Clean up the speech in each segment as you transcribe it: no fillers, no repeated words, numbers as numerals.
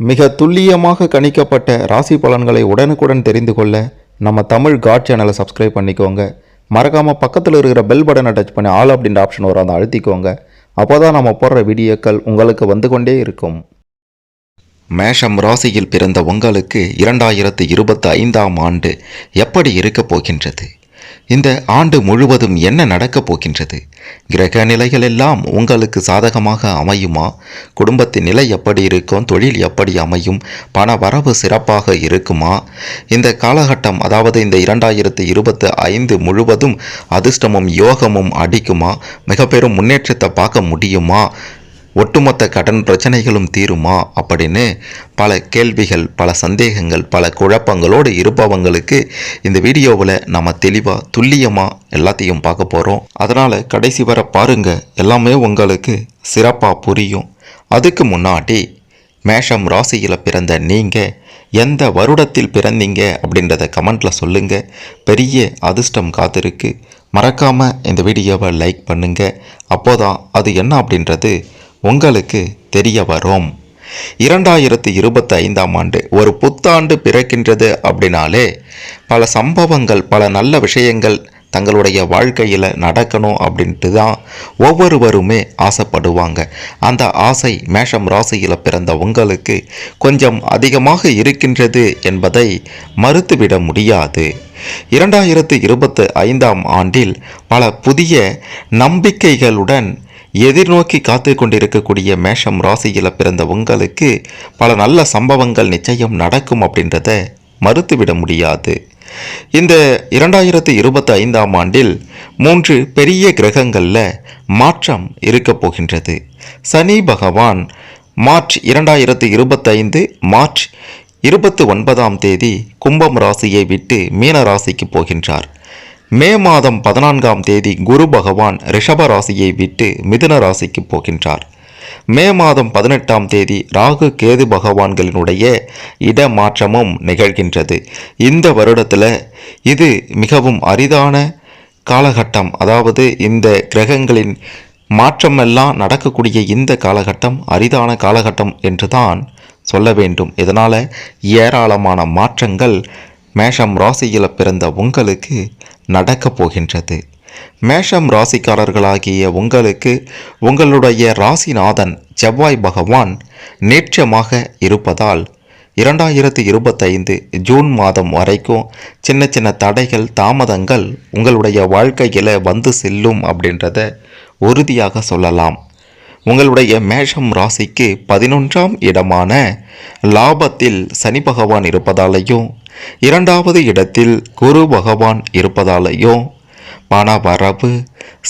மிக துல்லியமாக கணிக்கப்பட்ட ராசி பலன்களை உடனுக்குடன் தெரிந்து கொள்ள நம்ம தமிழ் காட் சேனலை சப்ஸ்கிரைப் பண்ணிக்கோங்க. மறக்காமல் பக்கத்தில் இருக்கிற பெல் பட்டனை டச் பண்ணி ஆல் அப்படின்ற ஆப்ஷன் வரும், அதை அழுத்திக்கோங்க. அப்போ தான் நம்ம போடுற வீடியோக்கள் உங்களுக்கு வந்து கொண்டே இருக்கும். மேஷம் ராசியில் பிறந்த உங்களுக்கு 2025ஆம் ஆண்டு எப்படி இருக்கப் போகின்றது? இந்த ஆண்டு முழுவதும் என்ன நடக்கப் போகின்றது? கிரக நிலைகள் எல்லாம் உங்களுக்கு சாதகமாக அமையுமா? குடும்பத்தின் நிலை எப்படி இருக்கும்? தொழில் எப்படி அமையும்? பண வரவு சிறப்பாக இருக்குமா? இந்த காலகட்டம், அதாவது இந்த 2025 முழுவதும் அதிர்ஷ்டமும் யோகமும் அடிக்குமா? மிக பெரும் முன்னேற்றத்தை பார்க்க முடியுமா? ஒட்டுமொத்த கடன் பிரச்சனைகளும் தீருமா அப்படின்னு பல கேள்விகள், பல சந்தேகங்கள், பல குழப்பங்களோடு இருப்பவங்களுக்கு இந்த வீடியோவில் நம்ம தெளிவாக துல்லியமாக எல்லாத்தையும் பார்க்க போகிறோம். அதனால் கடைசி வரை பாருங்கள், எல்லாமே உங்களுக்கு சிறப்பாக புரியும். அதுக்கு முன்னாடி மேஷம் ராசியில் பிறந்த நீங்கள் எந்த வருடத்தில் பிறந்தீங்க அப்படின்றத கமெண்ட்டில் சொல்லுங்கள். பெரிய அதிர்ஷ்டம் காத்திருக்கு. மறக்காமல் இந்த வீடியோவை லைக் பண்ணுங்கள். அப்போதான் அது என்ன அப்படின்றது உங்களுக்கு தெரிய வரும். 2025ஆம் ஆண்டு ஒரு புத்தாண்டு பிறக்கின்றது அப்படின்னாலே பல சம்பவங்கள், பல நல்ல விஷயங்கள் தங்களுடைய வாழ்க்கையில் நடக்கணும் அப்படின்ட்டு தான் ஒவ்வொருவருமே ஆசைப்படுவாங்க. அந்த ஆசை மேஷம் ராசியில் பிறந்த உங்களுக்கு கொஞ்சம் அதிகமாக இருக்கின்றது என்பதை மறுத்துவிட முடியாது. 2025ஆம் ஆண்டில் பல புதிய நம்பிக்கைகளுடன் எதிர்நோக்கி காத்து கொண்டிருக்கக்கூடிய மேஷம் ராசியில் பிறந்த உங்களுக்கு பல நல்ல சம்பவங்கள் நிச்சயம் நடக்கும் அப்படின்றத மறுத்துவிட முடியாது. இந்த 2025ஆம் ஆண்டில் 3 பெரிய கிரகங்களில் மாற்றம் இருக்க போகின்றது. சனி பகவான் மார்ச் 2025 மார்ச் 29ஆம் தேதி கும்பம் ராசியை விட்டு மீன ராசிக்கு போகின்றார். மே மாதம் 14ஆம் தேதி குரு பகவான் ரிஷப ராசியை விட்டு மிதுன ராசிக்கு போகின்றார். மே மாதம் 18ஆம் தேதி ராகு கேது பகவான்களினுடைய இடமாற்றமும் நிகழ்கின்றது. இந்த வருடத்தில் இது மிகவும் அரிதான காலகட்டம். அதாவது இந்த கிரகங்களின் மாற்றமெல்லாம் நடக்கக்கூடிய இந்த காலகட்டம் அரிதான காலகட்டம் என்று தான் சொல்ல வேண்டும். இதனால் ஏராளமான மாற்றங்கள் மேஷம் ராசியில் பிறந்த உங்களுக்கு நடக்கப் போகின்றது. மேஷம் ராசிக்காரர்களாகிய உங்களுக்கு உங்களுடைய ராசிநாதன் செவ்வாய் பகவான் நேற்றமாக இருப்பதால் 2025 ஜூன் மாதம் வரைக்கும் சின்ன சின்ன தடைகள், தாமதங்கள் உங்களுடைய வாழ்க்கையில் வந்து செல்லும் அப்படின்றத உறுதியாக சொல்லலாம். உங்களுடைய மேஷம் ராசிக்கு 11ஆம் இடமான லாபத்தில் சனி பகவான் இருப்பதாலேயும் 2வது இடத்தில் குரு பகவான் இருப்பதாலேயும் பண வரவு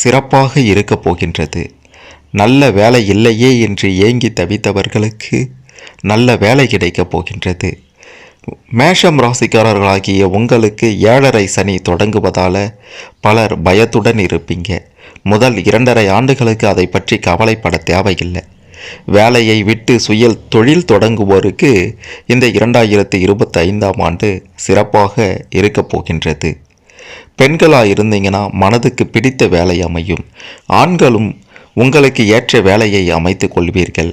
சிறப்பாக இருக்க போகின்றது. நல்ல வேலை இல்லையே என்று ஏங்கி தவித்தவர்களுக்கு நல்ல வேலை கிடைக்கப் போகின்றது. மேஷம் ராசிக்காரர்களாகிய உங்களுக்கு 7.5 சனி தொடங்குவதால் பலர் பயத்துடன் இருப்பீங்க. முதல் 2.5 ஆண்டுகளுக்கு அதை பற்றி கவலைப்பட தேவையில்லை. வேலையை விட்டு சுய தொழில் தொடங்குவோருக்கு இந்த 2025ஆம் ஆண்டு சிறப்பாக இருக்க போகின்றது. பெண்களாக இருந்தீங்கன்னா மனதுக்கு பிடித்த வேலை அமையும். ஆண்களும் உங்களுக்கு ஏற்ற வேலையை அமைத்து கொள்வீர்கள்.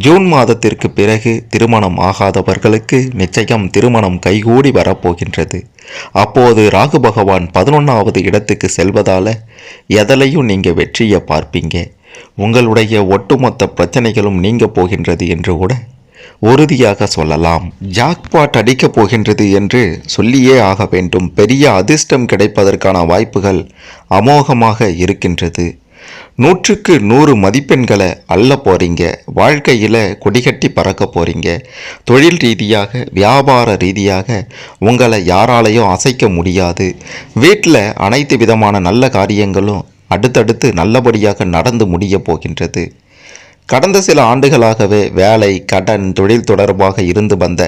ஜூன் மாதத்திற்கு பிறகு திருமணம் ஆகாதவர்களுக்கு நிச்சயம் திருமணம் கைகூடி வரப்போகின்றது. அப்போது ராகு பகவான் 11வது இடத்துக்கு செல்வதால் எதிலையும் நீங்கள் வெற்றியை பார்ப்பீங்க. உங்களுடைய ஒட்டுமொத்த பிரச்சனைகளும் நீங்க போகின்றது என்று கூட உறுதியாக சொல்லலாம். ஜாக்பாட் அடிக்கப் போகின்றது என்று சொல்லியே ஆக வேண்டும். பெரிய அதிர்ஷ்டம் கிடைப்பதற்கான வாய்ப்புகள் அமோகமாக இருக்கின்றது. 100க்கு 100 மதிப்பெண்களை அள்ள போகிறீங்க. வாழ்க்கையில் கொடிகட்டி பறக்க போகிறீங்க. தொழில் ரீதியாக, வியாபார ரீதியாக உங்களை யாராலையும் அசைக்க முடியாது. வீட்டில் அனைத்து விதமான நல்ல காரியங்களும் அடுத்தடுத்து நல்லபடியாக நடந்து முடிய போகின்றது. கடந்த சில ஆண்டுகளாகவே வேலை, கடன், தொழில் தொடர்பாக இருந்து வந்த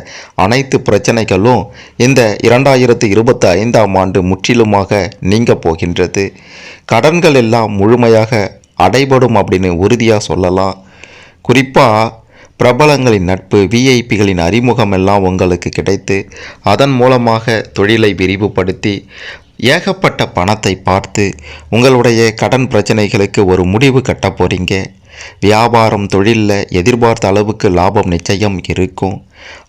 அனைத்து பிரச்சனைகளும் இந்த 2025ஆம் ஆண்டு முற்றிலுமாக நீங்க போகின்றது. கடன்கள் எல்லாம் முழுமையாக அடைபடும் அப்படின்னு உறுதியாக சொல்லலாம். குறிப்பாக பிரபலங்களின் நட்பு, விஐபிகளின் அறிமுகம் எல்லாம் உங்களுக்கு கிடைத்து அதன் மூலமாக தொழிலை விரிவுபடுத்தி ஏகப்பட்ட பணத்தை பார்த்து உங்களுடைய கடன் பிரச்சனைகளுக்கு ஒரு முடிவு கட்ட போகிறீங்க. வியாபாரம் தொழிலில் எதிர்பார்த்த அளவுக்கு லாபம் நிச்சயம் இருக்கும்.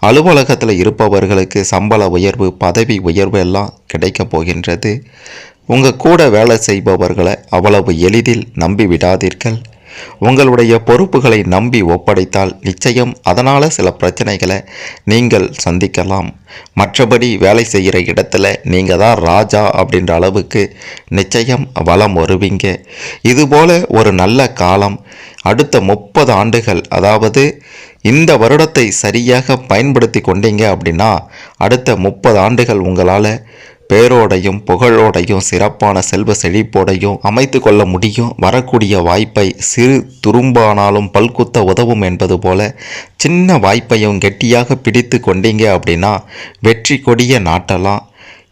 அலுவலகத்தில் இருப்பவர்களுக்கு சம்பள உயர்வு, பதவி உயர்வு எல்லாம் கிடைக்க போகின்றது. உங்கள் கூட வேலை செய்பவர்களை அவ்வளவு எளிதில் நம்பி விடாதீர்கள். உங்களுடைய பொறுப்புகளை நம்பி ஒப்படைத்தால் நிச்சயம் அதனால் சில பிரச்சனைகளை நீங்கள் சந்திக்கலாம். மற்றபடி வேலை செய்கிற இடத்துல நீங்கள் தான் ராஜா அப்படின்ற அளவுக்கு நிச்சயம் வலம் வருவீங்க. இதுபோல் ஒரு நல்ல காலம் அடுத்த 30 ஆண்டுகள், அதாவது இந்த வருடத்தை சரியாக பயன்படுத்தி கொண்டீங்க அப்படின்னா அடுத்த 30 ஆண்டுகள் உங்களால் பேரோடையும் புகழோடையும் சிறப்பான செல்வ செழிப்போடையும் அமைத்து கொள்ள முடியும். வரக்கூடிய வாய்ப்பை சிறு துரும்பானாலும் பல்குத்த உதவும் என்பது போல சின்ன வாய்ப்பையும் கெட்டியாக பிடித்து கொண்டீங்க அப்படின்னா வெற்றி கொடிய நாட்டலாம்.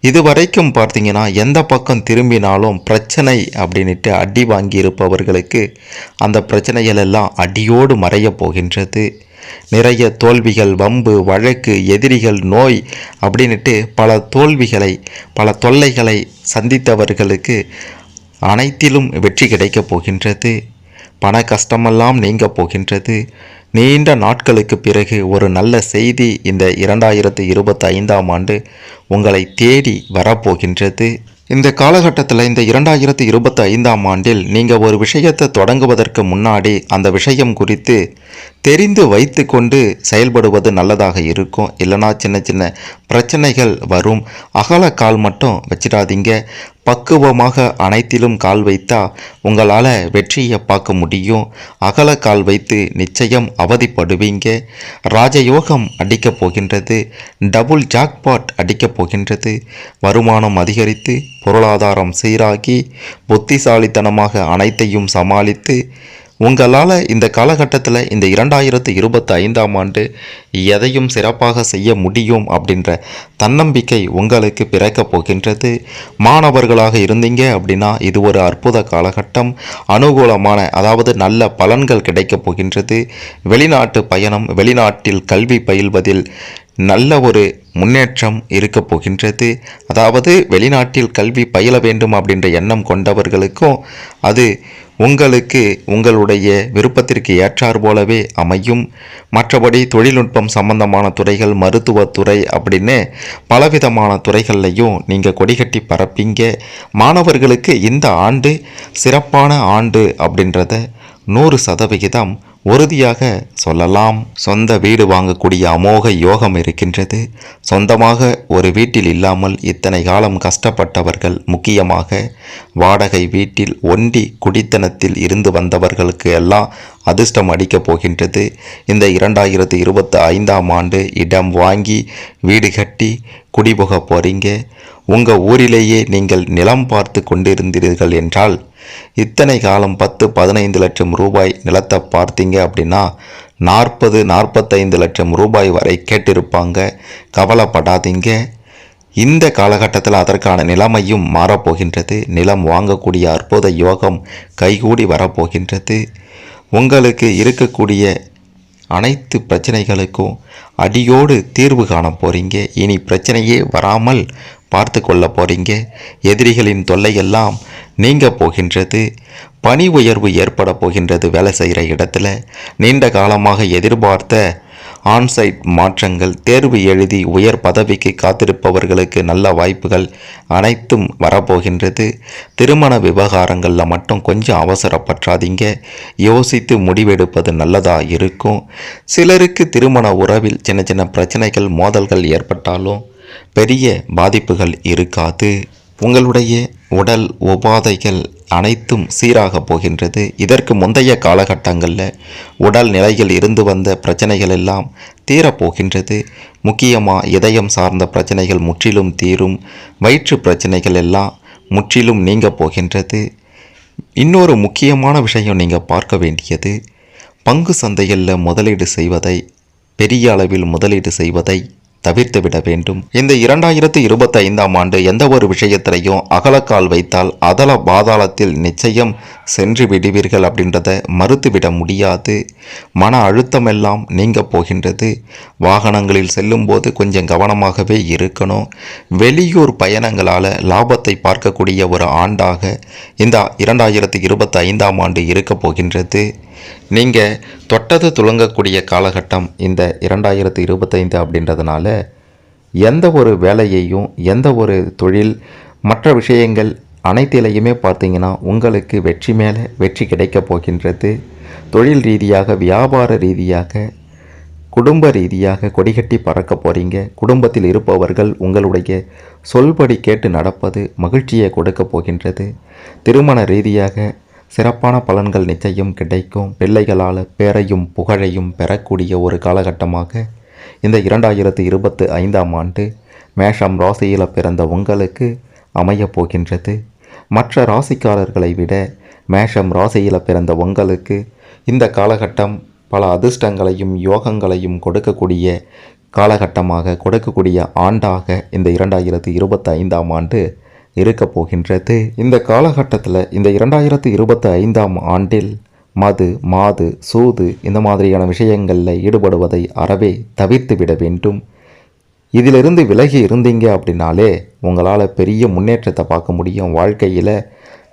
இதுவரைக்கும் பார்த்தீங்கன்னா எந்த பக்கம் திரும்பினாலும் பிரச்சனை அப்படின்ட்டு அடி வாங்கி இருப்பவர்களுக்கு அந்த பிரச்சனைகள் எல்லாம் அடியோடு மறைய போகின்றது. நிறைய தோல்விகள், வம்பு, வழக்கு, எதிரிகள், நோய் அப்படின்ட்டு பல தோல்விகளை, பல தொல்லைகளை சந்தித்தவர்களுக்கு அனைத்திலும் வெற்றி கிடைக்கப் போகின்றது. பண கஷ்டமெல்லாம் நீங்க போகின்றது. நீண்ட நாட்களுக்கு பிறகு ஒரு நல்ல செய்தி இந்த 2025ஆம் ஆண்டு உங்களை தேடி வரப்போகின்றது. இந்த காலகட்டத்தில் இந்த 2025ஆம் ஆண்டில் நீங்கள் ஒரு விஷயத்தை தொடங்குவதற்கு முன்னாடி அந்த விஷயம் குறித்து தெரிந்து வைத்து கொண்டு செயல்படுவது நல்லதாக இருக்கும். இல்லைனா சின்ன சின்ன பிரச்சனைகள் வரும். அகல கால் மட்டும் வச்சிடாதீங்க. பக்குவமாக அனைத்திலும் கால் வைத்தா உங்களால் வெற்றியை பார்க்க முடியும். அகல கால் வைத்து நிச்சயம் அவதிப்படுவீங்க. ராஜயோகம் அடிக்கப் போகின்றது. டபுள் ஜாக்பாட் அடிக்கப் போகின்றது. வருமானம் அதிகரித்து பொருளாதாரம் சீராகி புத்திசாலித்தனமாக அனைத்தையும் சமாளித்து உங்களால் இந்த காலகட்டத்தில் இந்த 2025ஆம் ஆண்டு எதையும் சிறப்பாக செய்ய முடியும் அப்படின்ற தன்னம்பிக்கை உங்களுக்கு பிறக்கப் போகின்றது. மாணவர்களாக இருந்தீங்க அப்படின்னா இது ஒரு அற்புத காலகட்டம். அனுகூலமான, அதாவது நல்ல பலன்கள் கிடைக்கப் போகின்றது. வெளிநாட்டு பயணம், வெளிநாட்டில் கல்வி பயில்வதில் நல்ல ஒரு முன்னேற்றம் இருக்க போகின்றது. அதாவது வெளிநாட்டில் கல்வி பயில வேண்டும் அப்படின்ற எண்ணம் கொண்டவர்களுக்கும் அது உங்களுக்கு உங்களுடைய விருப்பத்திற்கு ஏற்றார் போலவே அமையும். மற்றபடி தொழில்நுட்பம் சம்பந்தமான துறைகள், மருத்துவத்துறை அப்படின்னு பலவிதமான துறைகள்லையும் நீங்கள் கொடிகட்டி பரப்பீங்க. மாணவர்களுக்கு இந்த ஆண்டு சிறப்பான ஆண்டு அப்படின்றத 100% உறுதியாக சொல்லலாம். சொந்த வீடு வாங்கக்கூடிய அமோக யோகம் இருக்கின்றது. சொந்தமாக ஒரு வீட்டில் இல்லாமல் இத்தனை காலம் கஷ்டப்பட்டவர்கள், முக்கியமாக வாடகை வீட்டில் ஒண்டி குடித்தனத்தில் இருந்து வந்தவர்களுக்கு எல்லாம் அதிர்ஷ்டம் அடிக்கப் போகின்றது. இந்த 2025ஆம் ஆண்டு இடம் வாங்கி வீடு கட்டி குடிபுக போறீங்க. உங்கள் ஊரிலேயே நீங்கள் நிலம் பார்த்து கொண்டிருந்தீர்கள் என்றால் இத்தனை காலம் 10-15 லட்சம் ரூபாய் நிலத்தை பார்த்தீங்க அப்படின்னா 40-45 லட்சம் ரூபாய் வரை கேட்டிருப்பாங்க. கவலைப்படாதீங்க. இந்த காலகட்டத்தில் அதற்கான நிலைமையும் மாறப்போகின்றது. நிலம் வாங்கக்கூடிய அற்புத யோகம் கைகூடி வரப்போகின்றது. உங்களுக்கு இருக்கக்கூடிய அனைத்து பிரச்சனைகளுக்கும் அடியோடு தீர்வு காண போகிறீங்க. இனி பிரச்சனையே வராமல் பார்த்து கொள்ள போகிறீங்க. எதிரிகளின் தொல்லையெல்லாம் நீங்க போகின்றது. பணி உயர்வு ஏற்பட போகின்றது. வேலை செய்கிற இடத்துல நீண்ட காலமாக எதிர்பார்த்த ஆன்சைட் மாற்றங்கள், தேர்வு எழுதி உயர் பதவிக்கு காத்திருப்பவர்களுக்கு நல்ல வாய்ப்புகள் அனைத்தும் வரப்போகின்றது. திருமண விவகாரங்களில் மட்டும் கொஞ்சம் அவசரப்பற்றாதீங்க. யோசித்து முடிவெடுப்பது நல்லதாக இருக்கும். சிலருக்கு திருமண உறவில் சின்ன சின்ன பிரச்சனைகள், மோதல்கள் ஏற்பட்டாலும் பெரிய பாதிப்புகள் இருக்காது. உங்களுடைய உடல் உபாதைகள் அனைத்தும் சீராக போகின்றது. இதற்கு முந்தைய காலகட்டங்களில் உடல் நிலையில் இருந்து வந்த பிரச்சனைகள் எல்லாம் தீரப்போகின்றது. முக்கியமாக இதயம் சார்ந்த பிரச்சனைகள் முற்றிலும் தீரும். வயிற்று பிரச்சனைகள் எல்லாம் முற்றிலும் நீங்க போகின்றது. இன்னொரு முக்கியமான விஷயம் நீங்கள் பார்க்க வேண்டியது, பங்கு சந்தைகளில் முதலீடு செய்வதை, பெரிய அளவில் முதலீடு செய்வதை தவிர்த்து விட வேண்டும். இந்த 2025ஆம் ஆண்டு எந்த ஒரு விஷயத்திலையும் அகலக்கால் வைத்தால் அதல பாதாளத்தில் நிச்சயம் சென்று விடுவீர்கள் அப்படின்றத மறுத்துவிட முடியாது. மன அழுத்தமெல்லாம் நீங்க போகின்றது. வாகனங்களில் செல்லும்போது கொஞ்சம் கவனமாகவே இருக்கணும். வெளியூர் பயணங்களால் லாபத்தை பார்க்கக்கூடிய ஒரு ஆண்டாக இந்த 2025ஆம் ஆண்டு இருக்க போகின்றது. நீங்கள் தொட்டது துலங்கக்கூடிய காலகட்டம் இந்த 2025 அப்படின்றதுனால எந்த ஒரு வேலையையும் எந்த ஒரு தொழில் மற்ற விஷயங்கள் அனைத்திலையுமே பார்த்தீங்கன்னா உங்களுக்கு வெற்றி மேலே வெற்றி கிடைக்கப் போகின்றது. தொழில் ரீதியாக, வியாபார ரீதியாக, குடும்ப ரீதியாக கொடிகட்டி பறக்க போகிறீங்க. குடும்பத்தில் இருப்பவர்கள் உங்களுடைய சொல்படி கேட்டு நடப்பது மகிழ்ச்சியை கொடுக்க போகின்றது. திருமண ரீதியாக சிறப்பான பலன்கள் நிச்சயம் கிடைக்கும். பிள்ளைகளால் பேரையும் புகழையும் பெறக்கூடிய ஒரு காலகட்டமாக இந்த 2025ஆம் ஆண்டு மேஷம் ராசியில் பிறந்த உங்களுக்கு அமையப் போகின்றது. மற்ற ராசிக்காரர்களை விட மேஷம் ராசியில் பிறந்த உங்களுக்கு இந்த காலகட்டம் பல அதிர்ஷ்டங்களையும் யோகங்களையும் கொடுக்கக்கூடிய காலகட்டமாக, கொடுக்கக்கூடிய ஆண்டாக இந்த 2025ஆம் ஆண்டு இருக்க போகின்றது. இந்த காலகட்டத்தில் இந்த 2025ஆம் ஆண்டில் மது, மாது, சூது இந்த மாதிரியான விஷயங்களில் ஈடுபடுவதை அறவே தவிர்த்து விட வேண்டும். இதிலிருந்து விலகி இருந்தீங்க அப்படின்னாலே உங்களால் பெரிய முன்னேற்றத்தை பார்க்க முடியும். வாழ்க்கையில்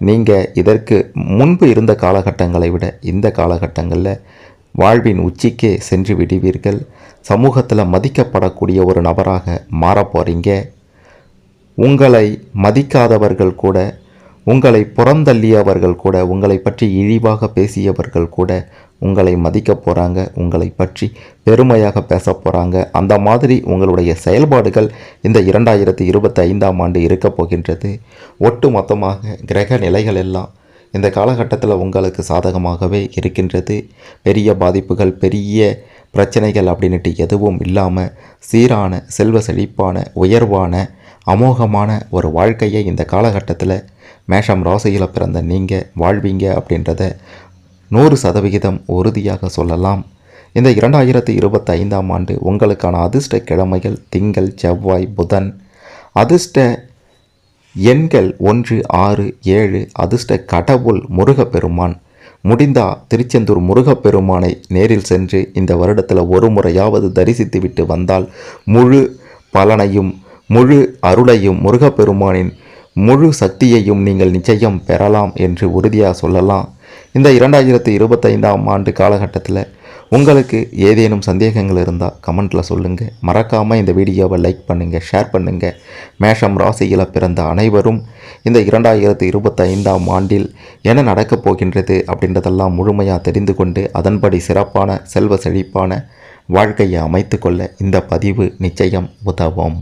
நீங்கள் இதற்கு முன்பு இருந்த காலகட்டங்களை விட இந்த காலகட்டங்களில் வாழ்வின் உச்சிக்கே சென்று விடுவீர்கள். சமூகத்தில் மதிக்கப்படக்கூடிய ஒரு நபராக மாறப்போகிறீங்க. உங்களை மதிக்காதவர்கள் கூட, உங்களை புறந்தள்ளியவர்கள் கூட, உங்களை பற்றி இழிவாக பேசியவர்கள் கூட உங்களை மதிக்க போகிறாங்க, உங்களை பற்றி பெருமையாக பேச போகிறாங்க. அந்த மாதிரி உங்களுடைய செயல்பாடுகள் இந்த 2025ஆம் ஆண்டு இருக்க போகின்றது. ஒட்டு மொத்தமாக கிரக நிலைகள் எல்லாம் இந்த காலகட்டத்தில் உங்களுக்கு சாதகமாகவே இருக்கின்றது. பெரிய பாதிப்புகள், பெரிய பிரச்சனைகள் அப்படின்ட்டு எதுவும் இல்லாமல் சீரான, செல்வ செழிப்பான, உயர்வான, அமோகமான ஒரு வாழ்க்கையை இந்த காலகட்டத்தில் மேஷம் ராசியில் பிறந்த நீங்கள் வாழ்வீங்க அப்படின்றத 100% உறுதியாக சொல்லலாம். இந்த 2025ஆம் ஆண்டு உங்களுக்கான அதிர்ஷ்ட கிழமைகள் திங்கள், செவ்வாய், புதன். அதிர்ஷ்ட எண்கள் 1, 6, 7. அதிர்ஷ்ட கடவுள் முருகப்பெருமான். முடிந்தா திருச்செந்தூர் முருகப்பெருமானை நேரில் சென்று இந்த வருடத்தில் ஒரு முறையாவது தரிசித்துவிட்டு வந்தால் முழு பலனையும், முழு அருளையும், முருகப்பெருமானின் முழு சக்தியையும் நீங்கள் நிச்சயம் பெறலாம் என்று உறுதியாக சொல்லலாம். இந்த 2025ஆம் ஆண்டு காலகட்டத்தில் உங்களுக்கு ஏதேனும் சந்தேகங்கள் இருந்தால் கமெண்ட்டில் சொல்லுங்கள். மறக்காமல் இந்த வீடியோவை லைக் பண்ணுங்கள், ஷேர் பண்ணுங்கள். மேஷம் ராசியில் பிறந்த அனைவரும் இந்த 2025ஆம் ஆண்டில் என்ன நடக்கப் போகின்றது அப்படின்றதெல்லாம் முழுமையாக தெரிந்து கொண்டு அதன்படி சிறப்பான செல்வ செழிப்பான வாழ்க்கையை அமைத்து கொள்ள இந்த பதிவு நிச்சயம் உதவும்.